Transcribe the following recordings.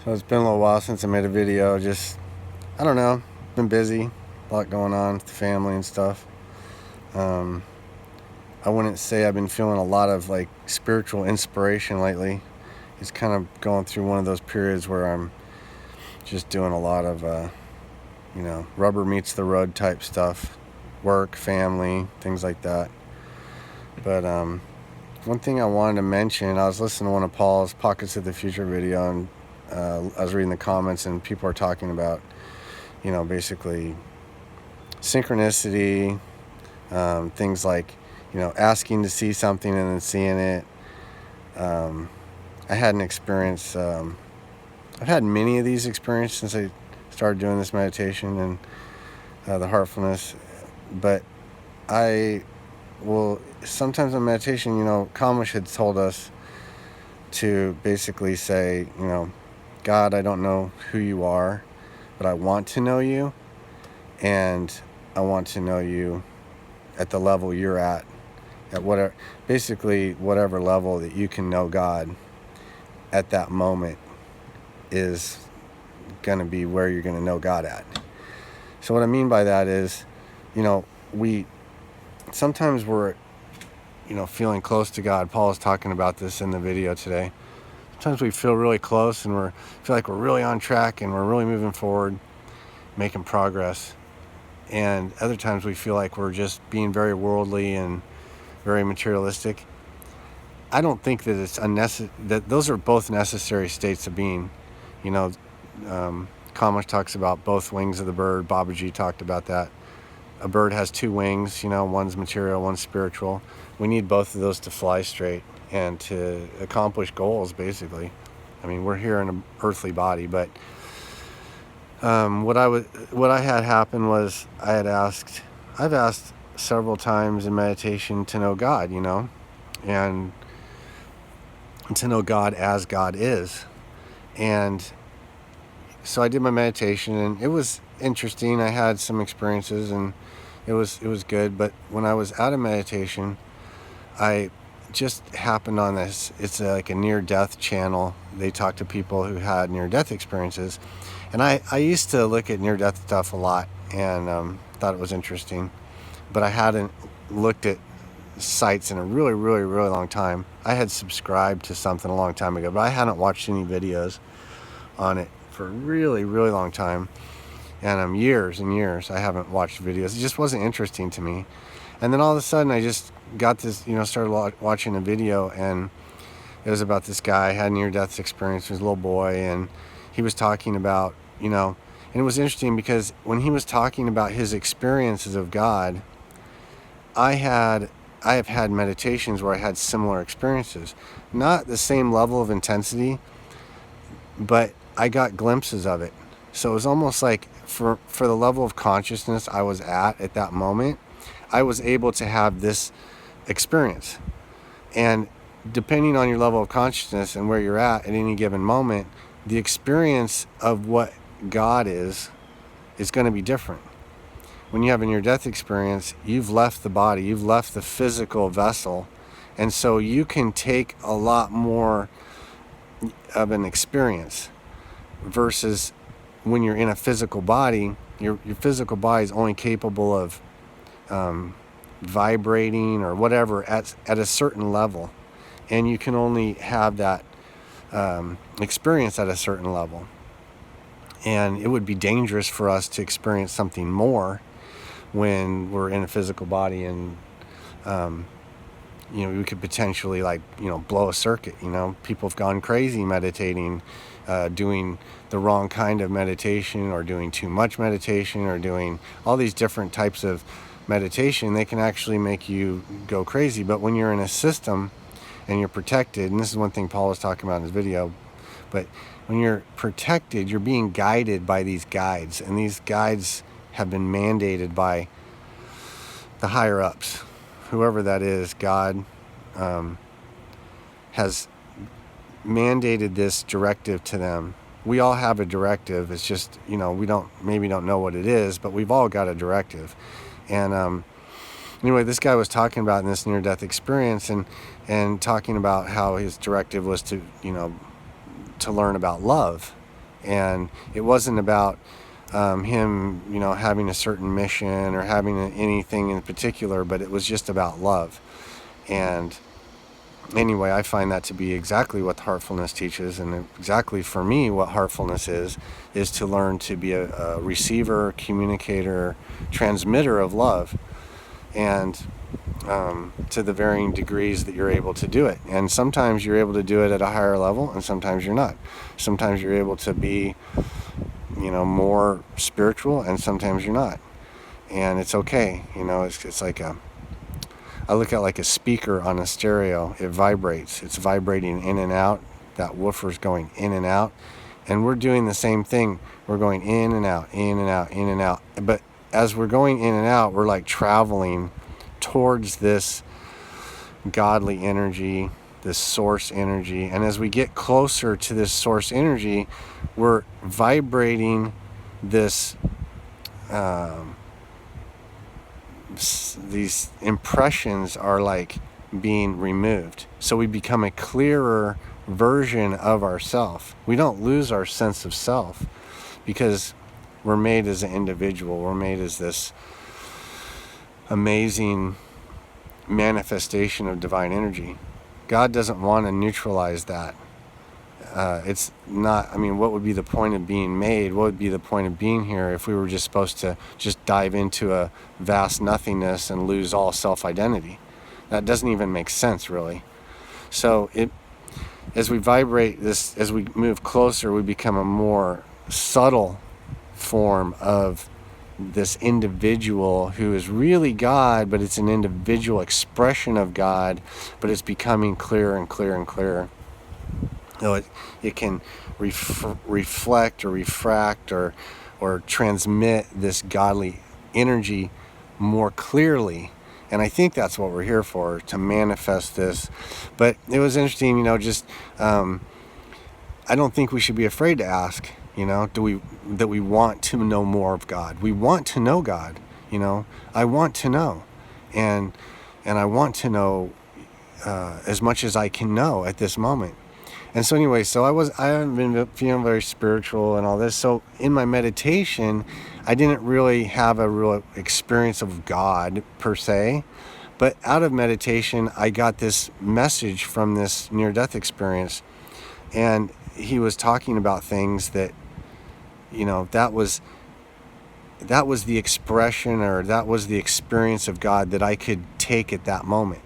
So it's been a little while since I made a video. I don't know, been busy, a lot going on with the family and stuff. Um, I wouldn't say I've been feeling a lot of like spiritual inspiration lately. It's kind of going through one of those periods where I'm just doing a lot of, rubber meets the road type stuff, work, family, things like that. But one thing I wanted to mention, I was listening to one of Paul's Pockets of the Future video, and I was reading the comments, and people are talking about, basically synchronicity, things like, asking to see something and then seeing it. I had an experience, I've had many of these experiences since I started doing this meditation and the heartfulness, but I will sometimes in meditation, Kamish had told us to basically say, God, I don't know who you are, but I want to know you, and I want to know you at the level you're at whatever level that you can know God at that moment is going to be where you're going to know God at. So what I mean by that is, we sometimes we're, feeling close to God. Paul is talking about this in the video today. Sometimes we feel really close and feel like we're really on track and we're really moving forward, making progress. And other times we feel like we're just being very worldly and very materialistic. I don't think that it's unnecessary, that those are both necessary states of being. Kamish talks about both wings of the bird. Babaji talked about that. A bird has two wings, one's material, one's spiritual. We need both of those to fly straight and to accomplish goals, basically. I mean, we're here in an earthly body, but what I had happen was I've asked several times in meditation to know God, and to know God as God is. And so I did my meditation, and it was interesting. I had some experiences, and it was good. But when I was out of meditation, I just happened on this. It's like a near-death channel. They talk to people who had near-death experiences. And I used to look at near-death stuff a lot and thought it was interesting. But I hadn't looked at sites in a really, really, really long time. I had subscribed to something a long time ago, but I hadn't watched any videos on it for a really, really long time. And years and years I haven't watched videos. It just wasn't interesting to me. And then all of a sudden I just got this, started watching a video, and it was about this guy had a near-death experience. He was a little boy, and he was talking about, and it was interesting because when he was talking about his experiences of God, I have had meditations where I had similar experiences. Not the same level of intensity, but I got glimpses of it. So it was almost like for the level of consciousness I was at that moment, I was able to have this experience. And depending on your level of consciousness and where you're at any given moment, the experience of what God is going to be different. When you have a near-death experience, you've left the body, you've left the physical vessel, and so you can take a lot more of an experience versus when you're in a physical body. Your physical body is only capable of vibrating or whatever at a certain level, and you can only have that experience at a certain level. And it would be dangerous for us to experience something more when we're in a physical body, and we could potentially blow a circuit. People have gone crazy meditating, doing the wrong kind of meditation, or doing too much meditation, or doing all these different types of meditation. They can actually make you go crazy. But when you're in a system and you're protected, and this is one thing Paul was talking about in his video, but when you're protected, you're being guided by these guides, and these guides have been mandated by the higher ups, whoever that is. God has mandated this directive to them. We all have a directive. It's just, we don't know what it is, but we've all got a directive. And anyway, this guy was talking about in this near-death experience, and talking about how his directive was to learn about love. And it wasn't about him, having a certain mission or having anything in particular, but it was just about love. And anyway, I find that to be exactly what heartfulness teaches, and exactly for me what heartfulness is to learn to be a receiver, communicator, transmitter of love, and to the varying degrees that you're able to do it. And sometimes you're able to do it at a higher level, and sometimes you're not. Sometimes you're able to be, more spiritual, and sometimes you're not. And it's okay. It's like I look at like a speaker on a stereo. It vibrates. It's vibrating in and out. That woofer's going in and out. And we're doing the same thing. We're going in and out, in and out, in and out. But as we're going in and out, we're like traveling towards this godly energy, this source energy. And as we get closer to this source energy, we're vibrating this these impressions are like being removed. So we become a clearer version of ourself. We don't lose our sense of self because we're made as an individual. We're made as this amazing manifestation of divine energy. God doesn't want to neutralize that. It's not, what would be the point of being made? What would be the point of being here if we were just supposed to just dive into a vast nothingness and lose all self-identity? That doesn't even make sense, really. So as we vibrate this, as we move closer, we become a more subtle form of this individual who is really God, but it's an individual expression of God, but it's becoming clearer and clearer and clearer. So it can reflect or refract or transmit this godly energy more clearly. And I think that's what we're here for, to manifest this. But it was interesting, I don't think we should be afraid to ask, that we want to know more of God. We want to know God, I want to know. And I want to know as much as I can know at this moment. And so anyway, I haven't been feeling very spiritual and all this. So in my meditation, I didn't really have a real experience of God per se. But out of meditation, I got this message from this near-death experience. And he was talking about things that, that was the expression, or that was the experience of God that I could take at that moment.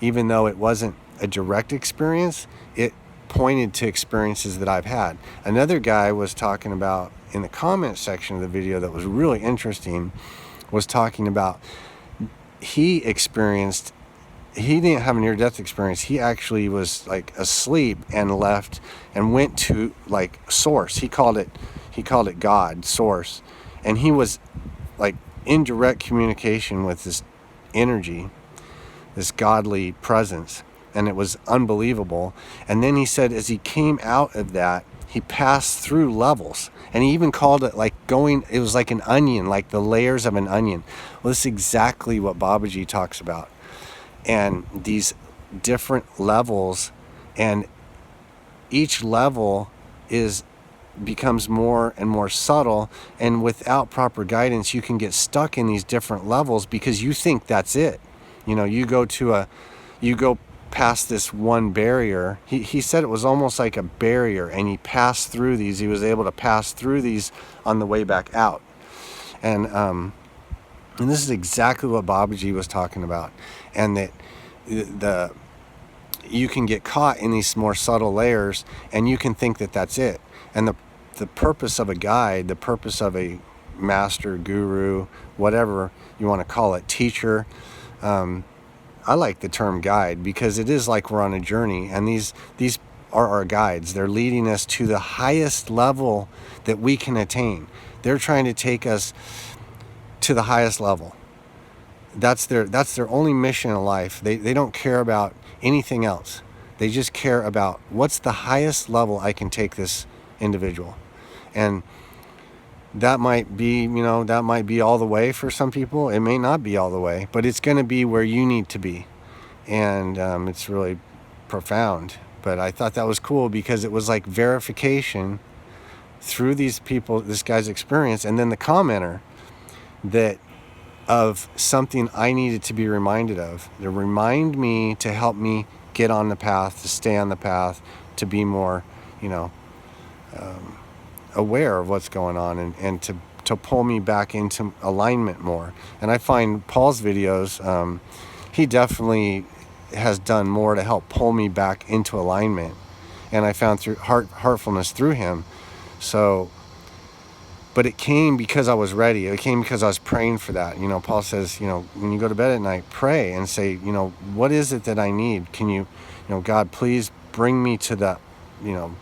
Even though it wasn't a direct experience, it pointed to experiences that I've had. Another guy was talking about, in the comment section of the video, that was really interesting, was talking about he didn't have a near-death experience. He actually was like asleep and left and went to like source. He called it God, source. And he was like in direct communication with this energy, this godly presence. And it was unbelievable. And then he said, as he came out of that, he passed through levels. And he even called it it was like an onion, like the layers of an onion. Well, this is exactly what Babaji talks about. And these different levels, and each level becomes more and more subtle. And without proper guidance, you can get stuck in these different levels because you think that's it. You go past this one barrier. He said it was almost like a barrier, and he passed through these. He was able to pass through these on the way back out. And this is exactly what Babaji was talking about. And that you can get caught in these more subtle layers, and you can think that that's it. And the purpose of a guide, the purpose of a master, guru, whatever you want to call it, teacher, I like the term guide because it is like we're on a journey, and these are our guides. They're leading us to the highest level that we can attain. They're trying to take us to the highest level. That's their only mission in life. They don't care about anything else. They just care about what's the highest level I can take this individual. And that might be, all the way for some people. It may not be all the way, but it's going to be where you need to be. And it's really profound. But I thought that was cool because it was like verification through these people, this guy's experience, and then the commenter, that of something I needed to be reminded of, to remind me, to help me get on the path, to stay on the path, to be more, aware of what's going on, and to pull me back into alignment more. And I find Paul's videos, he definitely has done more to help pull me back into alignment. And I found through heartfulness through him. So, but it came because I was ready. It came because I was praying for that. Paul says, when you go to bed at night, pray and say, what is it that I need? Can you, God, please bring me to that,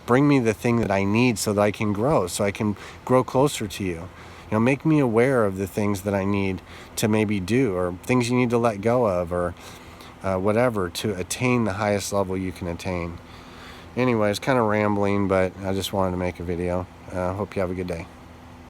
bring me the thing that I need so that I can grow, so I can grow closer to you. Make me aware of the things that I need to maybe do, or things you need to let go of, or whatever, to attain the highest level you can attain. Anyways, kind of rambling, but I just wanted to make a video. Hope you have a good day.